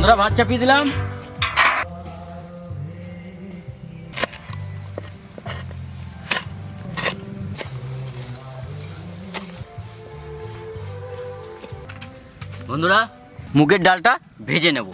বন্ধুরা ভাত চাপিয়ে দিলাম। বন্ধুরা মুগের ডালটা ভেজে নেব।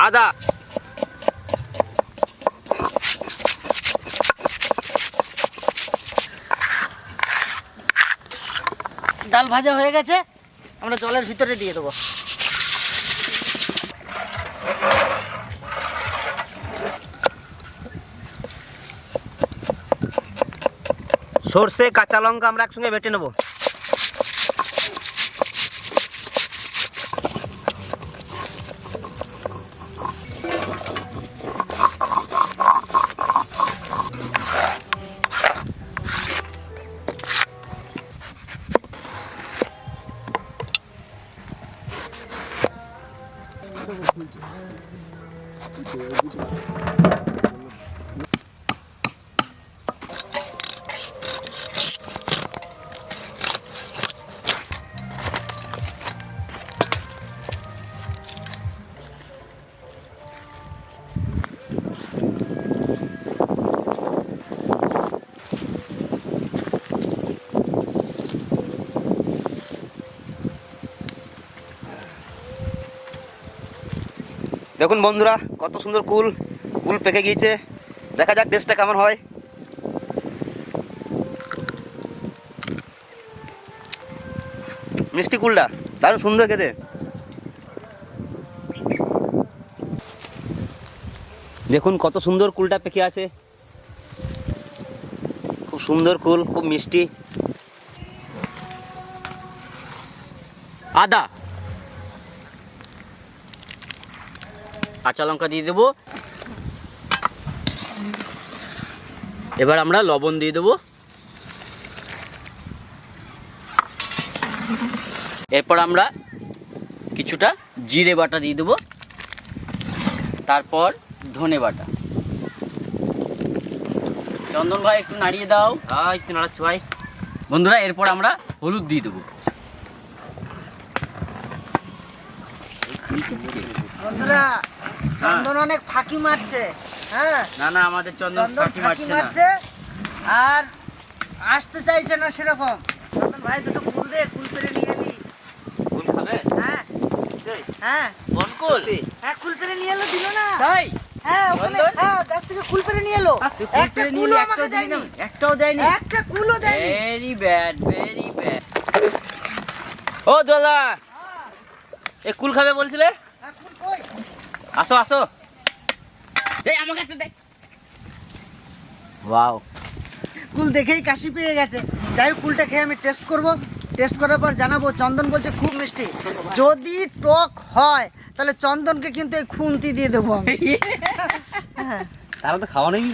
আদা, ডাল ভাজা হয়ে গেছে, আমরা জলের ভিতরে দিয়ে দেবো। সরষে কাঁচা লঙ্কা আমরা একসঙ্গে বেটে নেব। দেখুন বন্ধুরা কত সুন্দর কুল পেকে গিয়েছে। দেখা যাক টেস্টটা কেমন হয়। মিষ্টি কুলটা দারুণ সুন্দর খেতে। দেখুন কত সুন্দর কুলটা পেকে আছে, খুব সুন্দর কুল, খুব মিষ্টি। আদা, কাঁচা লঙ্কা দিয়ে দেবো। এবার আমরা লবণ দিয়ে দেবো। এরপর আমরা কিছুটা জিরে বাটা দিয়ে দেবো, তারপর ধনে বাটা। চন্দন ভাই একটু নাড়িয়ে দাও। একটু নাড়াচ্ছি ভাই। বন্ধুরা এরপর আমরা হলুদ দিয়ে দেবো। বন্ধুরা চন্দন অনেক ফাঁকি মারছে। হ্যাঁ, না না, আমাদের চন্দন ফাঁকি মারছে আর আসতে চাইছে না সেরকম। চন্দন ভাই দুটো কুল দে, কুল পেরে নিয়ে এলি। কুল খাবে? হ্যাঁ হ্যাঁ, কোন কুল? হ্যাঁ কুল পেরে নিয়ে এলো, দিল না? তাই? হ্যাঁ, ওখানে গাছ থেকে কুল পেরে নিয়ে এলো। একটা কুলও আমাকে দেয়নি, একটাও দেয়নি, একটা কুলও দেয়নি। Very bad, very bad. ও দোলা, এ কুল খাবে বলছিলে? কুল কই? আসো আসো। এই আমাকে একটা দে। ওয়াও, কুল দেখেই কাশি পেয়ে গেছে। যাই হোক, কুলটা খেয়ে আমি টেস্ট করব। টেস্ট করার পর জানাবো। চন্দন বলছে খুব মিষ্টি। যদি টক হয় তাহলে চন্দনকে কিন্তু এই খুন্তি দিয়ে দেবো আমি। তাহলে তো খাওয়া নেই।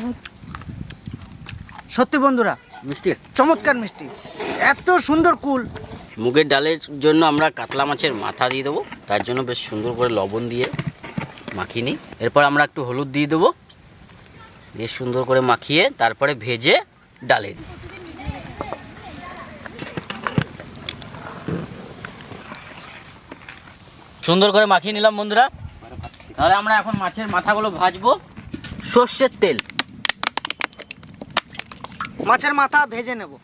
সত্যি বন্ধুরা মিষ্টি, চমৎকার মিষ্টি, এত সুন্দর কুল। মুগের ডালের জন্য আমরা কাতলা মাছের মাথা দিয়ে দেবো, তার জন্য বেশ সুন্দর করে লবণ দিয়ে মাখিয়ে নিই। এরপর আমরা একটু হলুদ দিয়ে দেবো, বেশ সুন্দর করে মাখিয়ে তারপরে ভেজে ডালে দিই। সুন্দর করে মাখিয়ে নিলাম বন্ধুরা। তাহলে আমরা এখন মাছের মাথাগুলো ভাজবো। সর্ষের তেল, মাছের মাথা ভেজে নেব।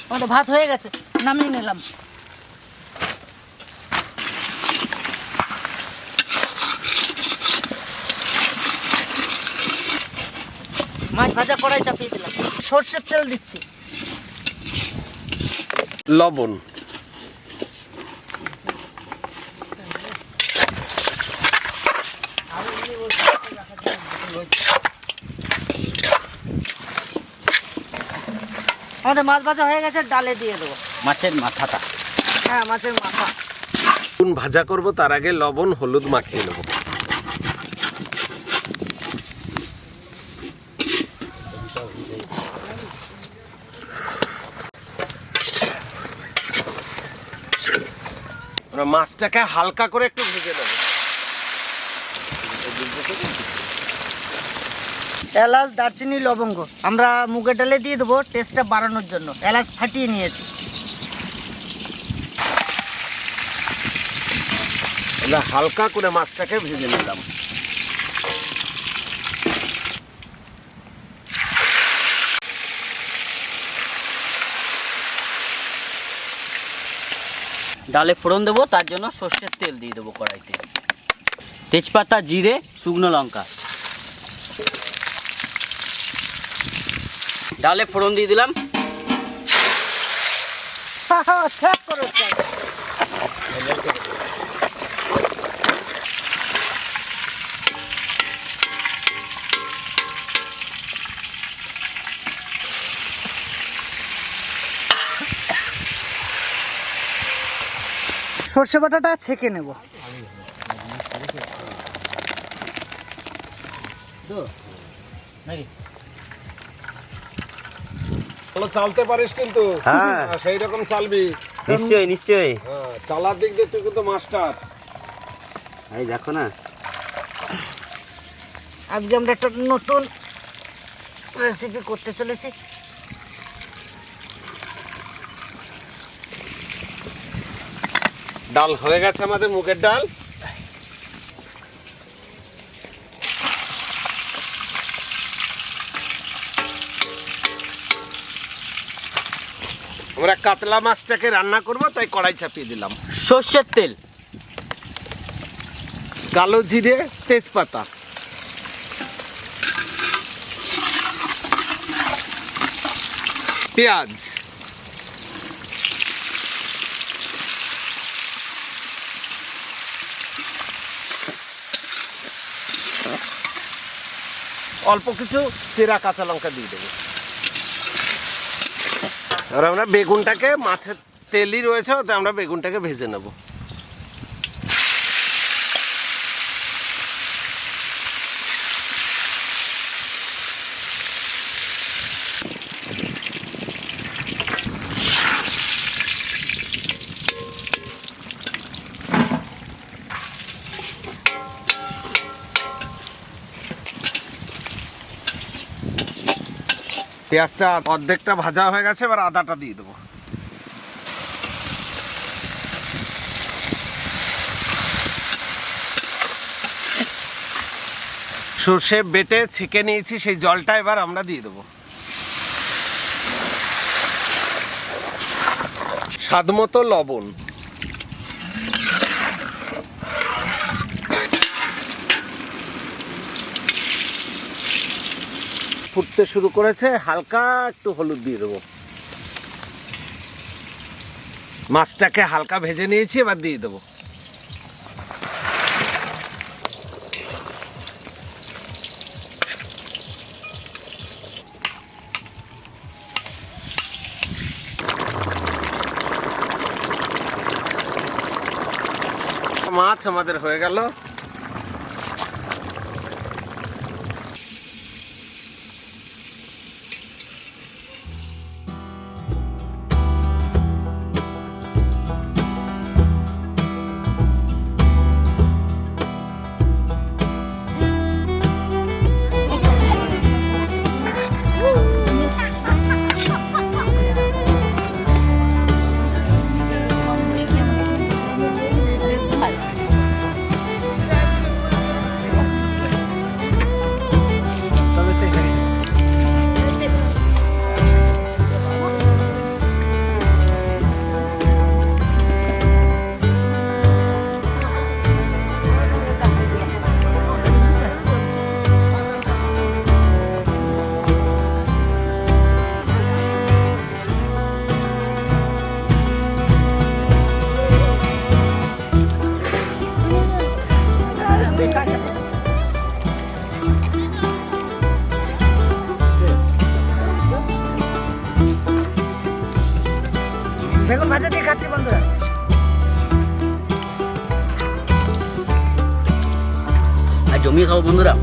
আমাদের ভাত হয়ে গেছে, নামিয়ে নিলাম। মাছ ভাজা কড়াই চাপিয়ে দিলাম, সর্ষের তেল দিচ্ছি, লবণ, আমাদের মাছ ভাজা হয়ে গেছে, ডালে দিয়ে দেবো মাছের মাথাটা। হ্যাঁ, মাছের মাথা। বেগুন ভাজা করব, তার আগে লবণ হলুদ মাখিয়ে নেব। আমরা মাছটাকে হালকা করে একটু ভেজে নেব। এলাচ, দারচিনি, লবঙ্গ আমরা মুগের ডালে দিয়ে দেবো টেস্টটা বাড়ানোর জন্য। এলাচ ফাটিয়ে নিয়েছি। আমরা হালকা করে মাছটাকে ভেজে নিলাম। ডালে ফোড়ন দেবো, তার জন্য সর্ষের তেল দিয়ে দেবো কড়াইতে। তেজপাতা, জিরে, শুকনো লঙ্কা। ডালে ফোড়ন দিয়ে দিলাম। স্যাপ করো, স্যাপ। সর্ষে বাটাটা ছেঁকে নেব। ভালো চালতে পারিস কিন্তু। হ্যাঁ। সেই রকম চালবি। নিশ্চয়ই নিশ্চয়ই। হ্যাঁ, চালার দিক দিয়ে তুই কিন্তু মাস্টার। এই দেখো না, আজকে আমরা একটা নতুন রেসিপি করতে চলেছি। ডাল হয়ে গেছে আমাদের, মুগের ডাল। আমরা কাতলা মাছটাকে রান্না করব, তাই কড়াই চাপিয়ে দিলাম। সর্ষের তেল, কালো জিরে, তেজপাতা, পেঁয়াজ, অল্প কিছু চেরা কাঁচা লঙ্কা দিয়ে দেবো। আর আমরা বেগুনটাকে, মাছের তেলই রয়েছে ওতে আমরা বেগুনটাকে ভেজে নেব। পেঁয়াজটা অর্ধেকটা ভাজা হয়ে গেছে, এবার আদাটা দিয়ে দেবো। সর্ষে বেটে ছেঁকে নিয়েছি, সেই জলটা এবার আমরা দিয়ে দেবো। স্বাদ মতো লবণ। ফুটতে শুরু করেছে, হালকা একটু হলুদ দিয়ে দেবো। মাছটাকে হালকা ভেজে নিয়েছি, এবার দিয়ে দেবো। মাছ আমাদের হয়ে গেল। বেগুন ভাজা দিয়ে খাচ্ছি বন্ধুরা। আর জমিয়ে খাবো বন্ধুরা।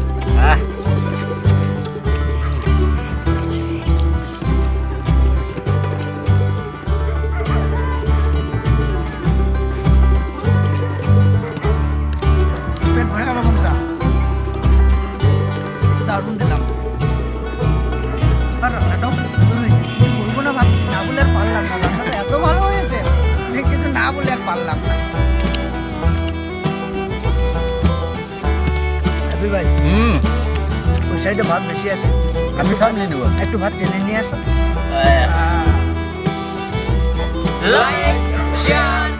পেট ভরে গেল বন্ধুরা, দারুণ দিলাম। আর রান্নাটাও খুব সুন্দর হয়েছে, বলবো না ভাবছি, না বলে আর পারলাম না। রান্নাটা এত ভালো হয়েছে যে কিছু না বলে আর পারলাম না। হ্যাপি ভাই, ওই সাইডে ভাত বেশি আছে, আমি সব নিয়ে নেবো। একটু ভাত টেনে নিয়ে আসো। Like share